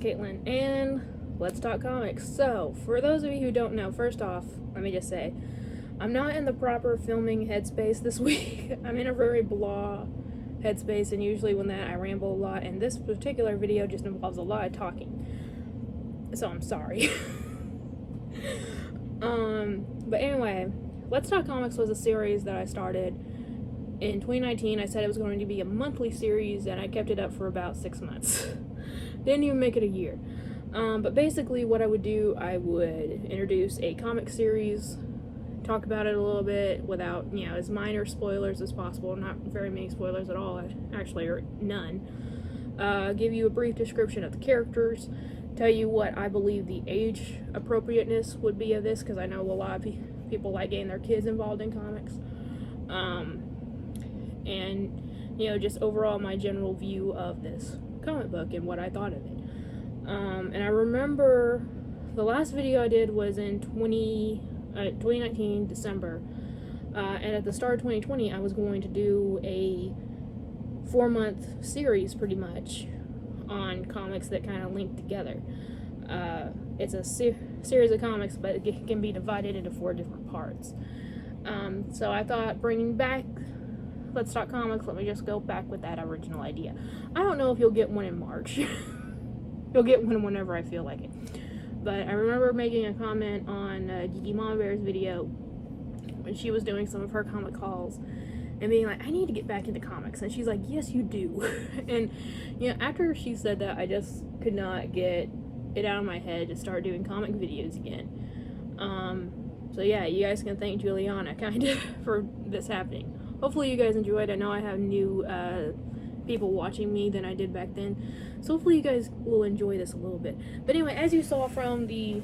Caitlyn, and let's talk comics. So, for those of you who don't know, first off, let me just say, I'm not in the proper filming headspace this week. I'm in a very blah headspace, and usually when I ramble a lot, and this particular video just involves a lot of talking. So I'm sorry. But anyway, Let's Talk Comics was a series that I started in 2019. I said it was going to be a monthly series, and I kept it up for about 6 months. Didn't even make it a year. But basically what I would do, I would introduce a comic series, talk about it a little bit without, as minor spoilers as possible. Not very many spoilers at all, actually, or none. Give you a brief description of the characters, tell you what I believe the age appropriateness would be of this, because I know a lot of people like getting their kids involved in comics. And just overall my general view of this comic book and what I thought of it. And I remember the last video I did was in 2019, December. And at the start of 2020, I was going to do a 4-month series, pretty much, on comics that kind of link together. It's a series of comics, but it can be divided into 4 different parts. So I thought, bringing back Let's Talk Comics, let me just go back with that original idea. I don't know if you'll get one in March. You'll get one whenever I feel like it. But I remember making a comment on Geeky Mama Bear's video when she was doing some of her comic hauls and being like, I need to get back into comics. And she's like, yes, you do. And, after she said that, I just could not get it out of my head to start doing comic videos again. So yeah, you guys can thank Juliana, kind of, for this happening. Hopefully you guys enjoyed. I know I have new people watching me than I did back then. So hopefully you guys will enjoy this a little bit. But anyway, as you saw from the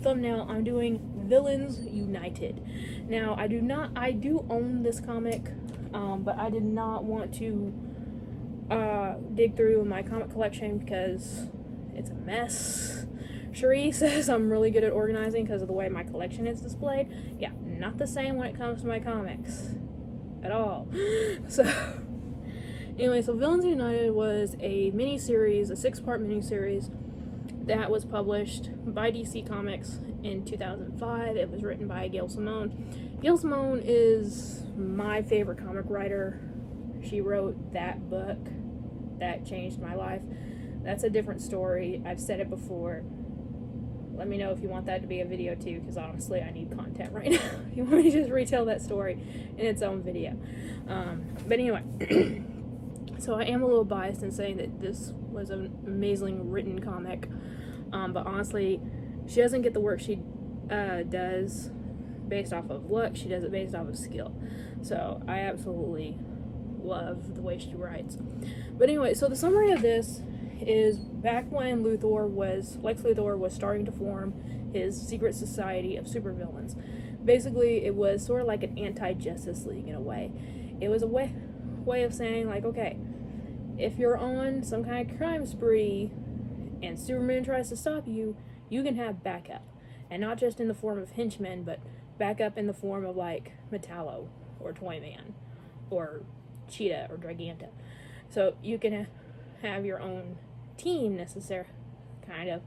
thumbnail, I'm doing Villains United. Now, I do own this comic, but I did not want to dig through my comic collection because it's a mess. Cherie says I'm really good at organizing because of the way my collection is displayed. Yeah, not the same when it comes to my comics at all. So anyway, so Villains United was a miniseries, a 6-part miniseries that was published by DC Comics in 2005. It was written by Gail Simone. Gail Simone is my favorite comic writer. She wrote that book that changed my life. That's a different story. I've said it before. Let me know if you want that to be a video too, because honestly I need content right now. If you want me to just retell that story in its own video. But anyway, so I am a little biased in saying that this was an amazingly written comic. But honestly, she doesn't get the work she does based off of luck. She does it based off of skill. So I absolutely love the way she writes. But anyway, so the summary of this is back when Lex Luthor was starting to form his secret society of supervillains. Basically, it was sort of like an anti-Justice League in a way. It was a way of saying, like, okay, if you're on some kind of crime spree and Superman tries to stop you, you can have backup. And not just in the form of henchmen, but backup in the form of, like, Metallo or Toyman or Cheetah or Giganta. So you can have your own team necessary, kind of,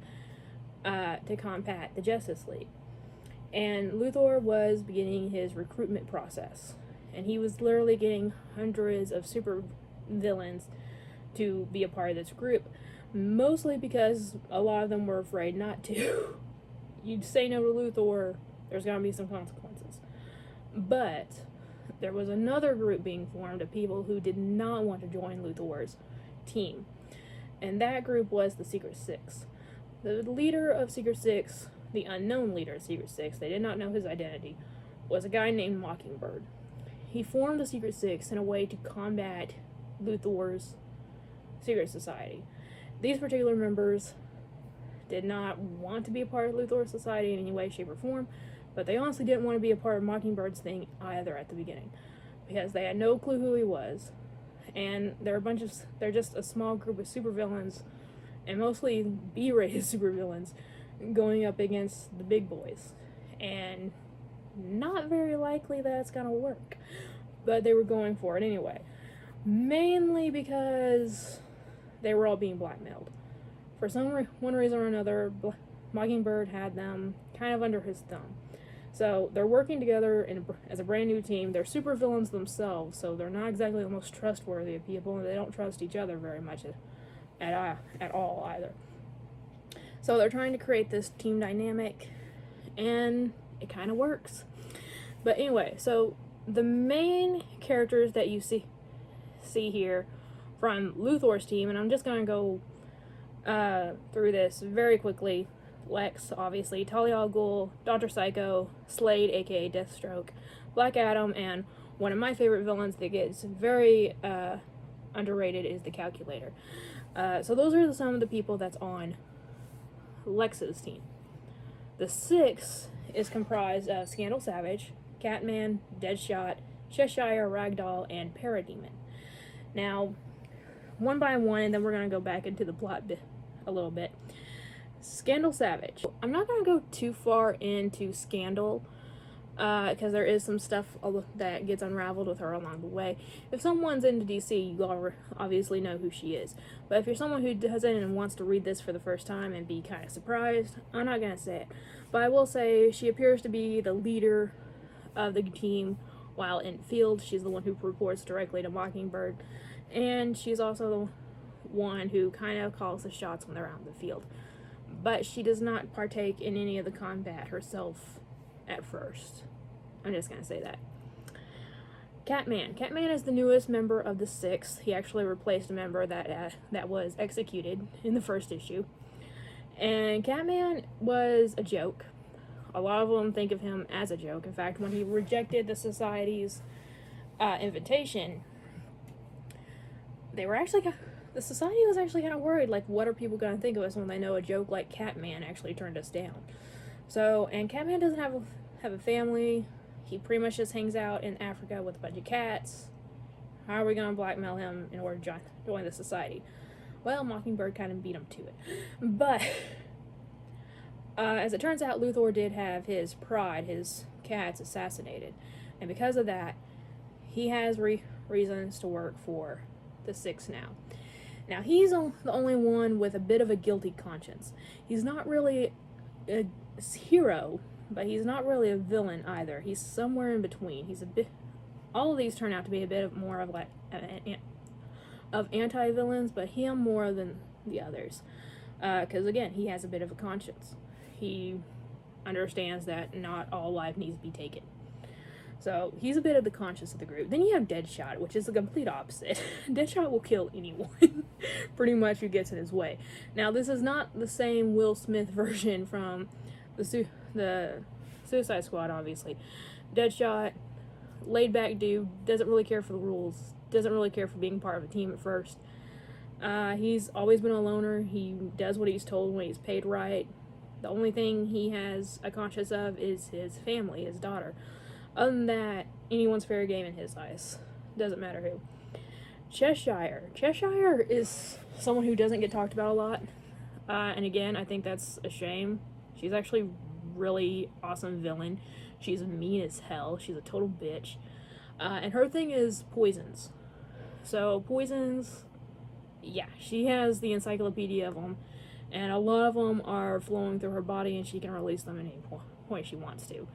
to combat the Justice League. And Luthor was beginning his recruitment process, and he was literally getting hundreds of super villains to be a part of this group, mostly because a lot of them were afraid not to. You'd say no to Luthor, there's gonna be some consequences. But there was another group being formed of people who did not want to join Luthor's team. And that group was the Secret Six. The leader of Secret Six, the unknown leader of Secret Six, they did not know his identity, was a guy named Mockingbird. He formed the Secret Six in a way to combat Luthor's secret society. These particular members did not want to be a part of Luthor's society in any way, shape, or form, but they honestly didn't want to be a part of Mockingbird's thing either at the beginning, because they had no clue who he was. And they're just a small group of supervillains, and mostly B-rated supervillains, going up against the big boys. And not very likely that's gonna work. But they were going for it anyway. Mainly because they were all being blackmailed For one reason or another, Mockingbird had them kind of under his thumb. So they're working together as a brand new team. They're super villains themselves, so they're not exactly the most trustworthy of people, and they don't trust each other very much at all either. So they're trying to create this team dynamic, and it kind of works. But anyway, so the main characters that you see here from Luthor's team, and I'm just going to go through this very quickly. Lex, obviously, Talia al Ghul, Dr. Psycho, Slade, aka Deathstroke, Black Adam, and one of my favorite villains that gets very underrated is the Calculator. So those are some of the people that's on Lex's team. The Six is comprised of Scandal Savage, Catman, Deadshot, Cheshire, Ragdoll, and Parademon. Now, one by one, and then we're going to go back into the plot a little bit. Scandal Savage. I'm not going to go too far into Scandal, because there is some stuff that gets unraveled with her along the way. If someone's into DC, you obviously know who she is. But if you're someone who doesn't and wants to read this for the first time and be kind of surprised, I'm not going to say it. But I will say she appears to be the leader of the team while in field. She's the one who reports directly to Mockingbird. And she's also the one who kind of calls the shots when they're out in the field. But she does not partake in any of the combat herself at first. I'm just going to say that. Catman. Catman is the newest member of the Six. He actually replaced a member that was executed in the first issue. And Catman was a joke. A lot of them think of him as a joke. In fact, when he rejected the Society's invitation, the Society was actually kind of worried, like, what are people going to think of us when they know a joke like Catman actually turned us down? So, and Catman doesn't have a family. He pretty much just hangs out in Africa with a bunch of cats. How are we going to blackmail him in order to join the Society? Well, Mockingbird kind of beat him to it. But, as it turns out, Luthor did have his pride, his cats, assassinated. And because of that, he has reasons to work for the Six now. Now, he's the only one with a bit of a guilty conscience. He's not really a hero, but he's not really a villain either. He's somewhere in between. He's a bit. All of these turn out to be a bit more of anti-villains, but him more than the others. Because again, he has a bit of a conscience. He understands that not all life needs to be taken. So, he's a bit of the conscience of the group. Then you have Deadshot, which is the complete opposite. Deadshot will kill anyone, pretty much, who gets in his way. Now, this is not the same Will Smith version from the Suicide Squad, obviously. Deadshot, laid-back dude, doesn't really care for the rules, doesn't really care for being part of a team at first. He's always been a loner. He does what he's told when he's paid right. The only thing he has a conscience of is his family, his daughter. Other than that, anyone's fair game in his eyes. Doesn't matter who. Cheshire. Cheshire is someone who doesn't get talked about a lot. And again, I think that's a shame. She's actually really awesome villain. She's mean as hell. She's a total bitch. And her thing is poisons. So, poisons, yeah, she has the encyclopedia of them. And a lot of them are flowing through her body, and she can release them at any point she wants to.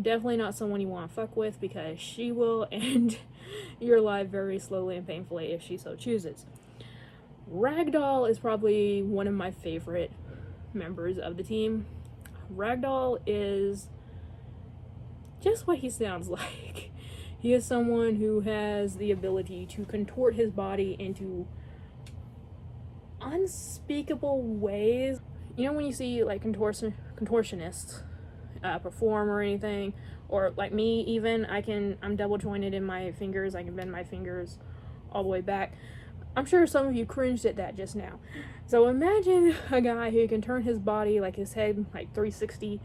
Definitely not someone you want to fuck with, because she will end your life very slowly and painfully if she so chooses. Ragdoll is probably one of my favorite members of the team. Ragdoll is just what he sounds like. He is someone who has the ability to contort his body into unspeakable ways. You know when you see like contortionists perform or anything, or like me even, I'm double jointed in my fingers. I can bend my fingers all the way back. I'm sure some of you cringed at that just now. So imagine a guy who can turn his body, like his head, like 360,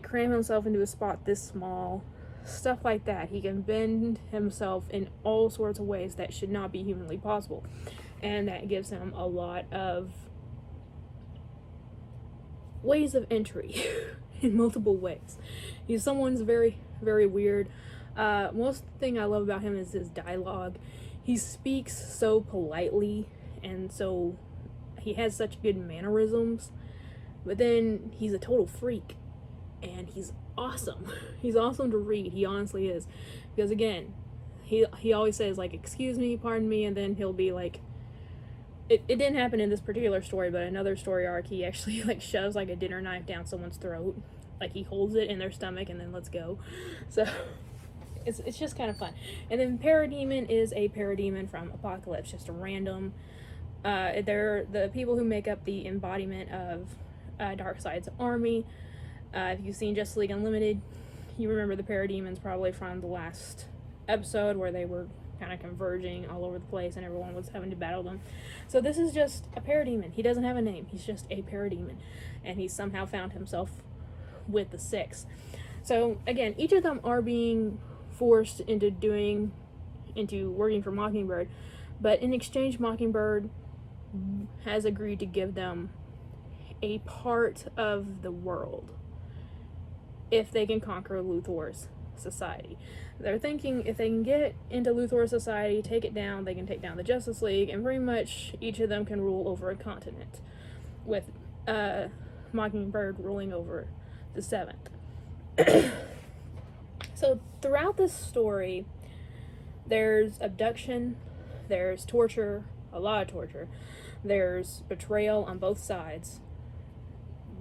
cram himself into a spot this small, stuff like that. He can bend himself in all sorts of ways that should not be humanly possible. And that gives him a lot of ways of entry in multiple ways. He's someone's very, very weird. Most thing I love about him is his dialogue. He speaks so politely, and so he has such good mannerisms, but then he's a total freak, and he's awesome. He's awesome to read. He honestly is, because again, he always says like, "Excuse me, pardon me," and then he'll be like, it didn't happen in this particular story, but another story arc, he actually like shoves like a dinner knife down someone's throat, like he holds it in their stomach and then lets go. So it's just kind of fun. And then Parademon is a parademon from Apocalypse, just a random. They're the people who make up the embodiment of Darkseid's army. If you've seen Justice League Unlimited, you remember the parademons probably from the last episode where they were kind of converging all over the place and everyone was having to battle them. So this is just a parademon. He doesn't have a name. He's just a parademon, and he somehow found himself with the Six. So again, each of them are being forced into working for Mockingbird, but in exchange, Mockingbird has agreed to give them a part of the world if they can conquer Luthor's society. They're thinking if they can get into Luthor's society, take it down, they can take down the Justice League, and pretty much each of them can rule over a continent, with Mockingbird ruling over the seventh. So throughout this story, there's abduction, there's torture, a lot of torture, there's betrayal on both sides.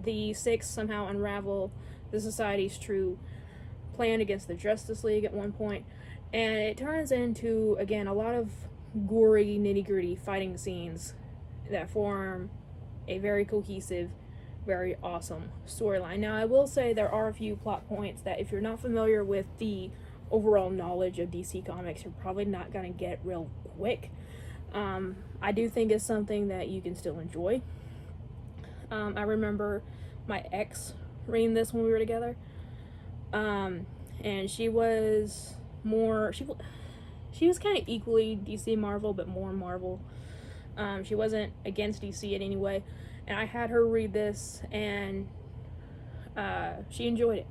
The Six somehow unravel the society's true plan against the Justice League at one point, and it turns into, again, a lot of gory, nitty-gritty fighting scenes that form a very cohesive, very awesome storyline. Now, I will say there are a few plot points that if you're not familiar with the overall knowledge of DC Comics, you're probably not going to get real quick. I do think it's something that you can still enjoy. I remember my ex reading this when we were together, and she was kind of equally DC Marvel, but more Marvel. She wasn't against DC in any way, and I had her read this, and she enjoyed it.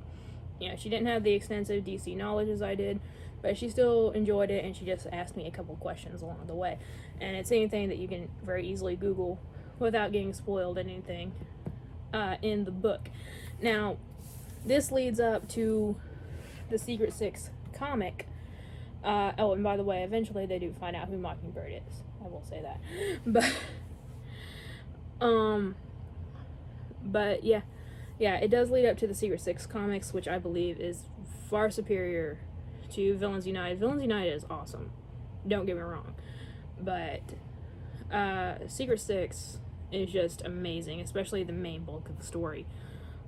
You know, she didn't have the extensive DC knowledge as I did, but she still enjoyed it, and she just asked me a couple questions along the way. And it's anything that you can very easily Google without getting spoiled in anything in the book. Now, this leads up to the Secret Six comic. Oh, and by the way, eventually they do find out who Mockingbird is. I will say that. But yeah, it does lead up to the Secret Six comics, which I believe is far superior to Villains United. Villains United is awesome. Don't get me wrong. But Secret Six is just amazing, especially the main bulk of the story.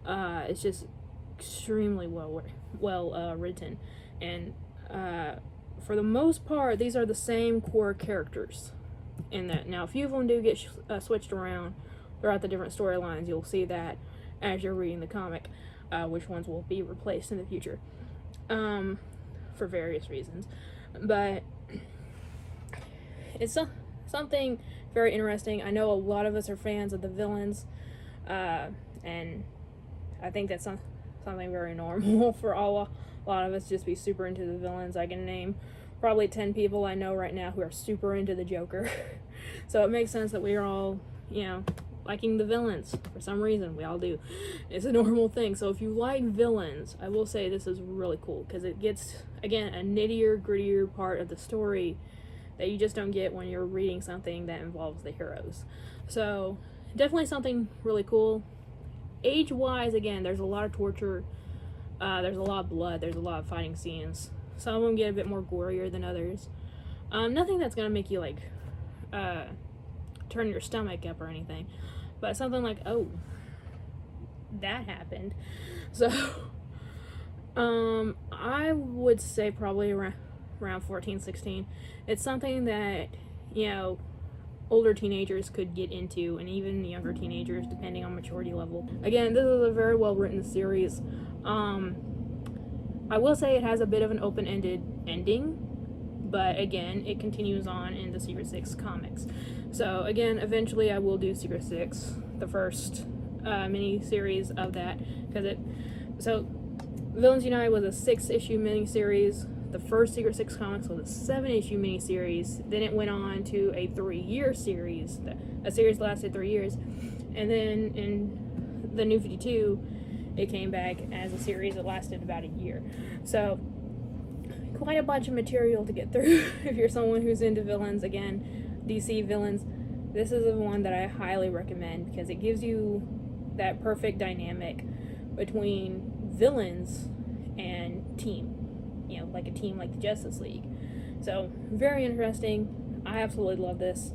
It's just extremely well written, and for the most part, these are the same core characters in that. Now, a few of them do get switched around throughout the different storylines. You'll see that as you're reading the comic, which ones will be replaced in the future, for various reasons. But it's something very interesting. I know a lot of us are fans of the villains, and I think that's something very normal for a lot of us, just be super into the villains. I can name probably 10 people I know right now who are super into the Joker. So it makes sense that we are all, liking the villains for some reason. We all do. It's a normal thing. So if you like villains, I will say this is really cool, because it gets, again, a nittier, grittier part of the story that you just don't get when you're reading something that involves the heroes. So definitely something really cool. Age-wise, again, there's a lot of torture, there's a lot of blood, there's a lot of fighting scenes. Some of them get a bit more gorier than others. Nothing that's gonna make you turn your stomach up or anything, but something like, oh, that happened. So I would say probably around 14, 16. It's something that older teenagers could get into, and even younger teenagers, depending on maturity level. Again, this is a very well written series. I will say it has a bit of an open-ended ending, but again, it continues on in the Secret Six comics. So again, eventually I will do Secret Six, the first mini-series of that, because Villains United was a 6-issue mini-series. The first Secret Six comics was a 7-issue miniseries. Then it went on to a 3-year series. A series lasted 3 years. And then in the New 52, it came back as a series that lasted about a year. So, quite a bunch of material to get through if you're someone who's into villains. Again, DC villains. This is the one that I highly recommend because it gives you that perfect dynamic between villains and team. You know, like a team like the Justice League. So, very interesting. I absolutely love this.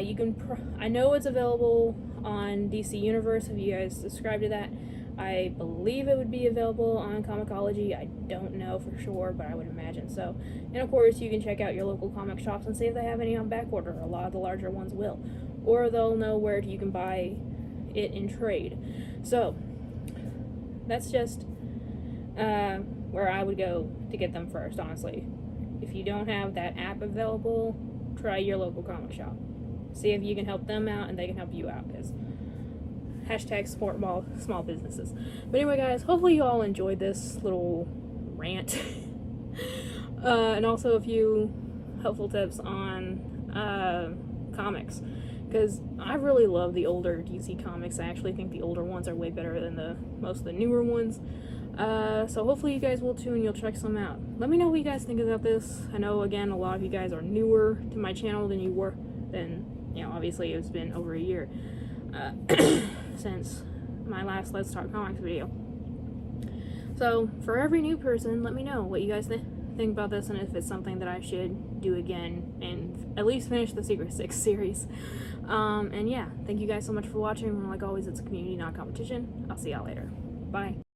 You can, I know it's available on DC Universe. Have you guys subscribed to that? I believe it would be available on Comixology. I don't know for sure, but I would imagine so. And of course, you can check out your local comic shops and see if they have any on back order. A lot of the larger ones will. Or they'll know where you can buy it in trade. So, that's just where I would go to get them first, honestly. If you don't have that app available, try your local comic shop. See if you can help them out and they can help you out, because hashtag support small businesses. But anyway, guys, hopefully you all enjoyed this little rant. And also a few helpful tips on comics, because I really love the older DC comics. I actually think the older ones are way better than most of the newer ones. So hopefully you guys will too, and you'll check some out. Let me know what you guys think about this. I know, again, a lot of you guys are newer to my channel than you were, you know, obviously it's been over a year since my last Let's Talk Comics video. So, for every new person, let me know what you guys think about this, and if it's something that I should do again, and at least finish the Secret Six series. And yeah, thank you guys so much for watching. Like always, it's a community, not competition. I'll see y'all later. Bye.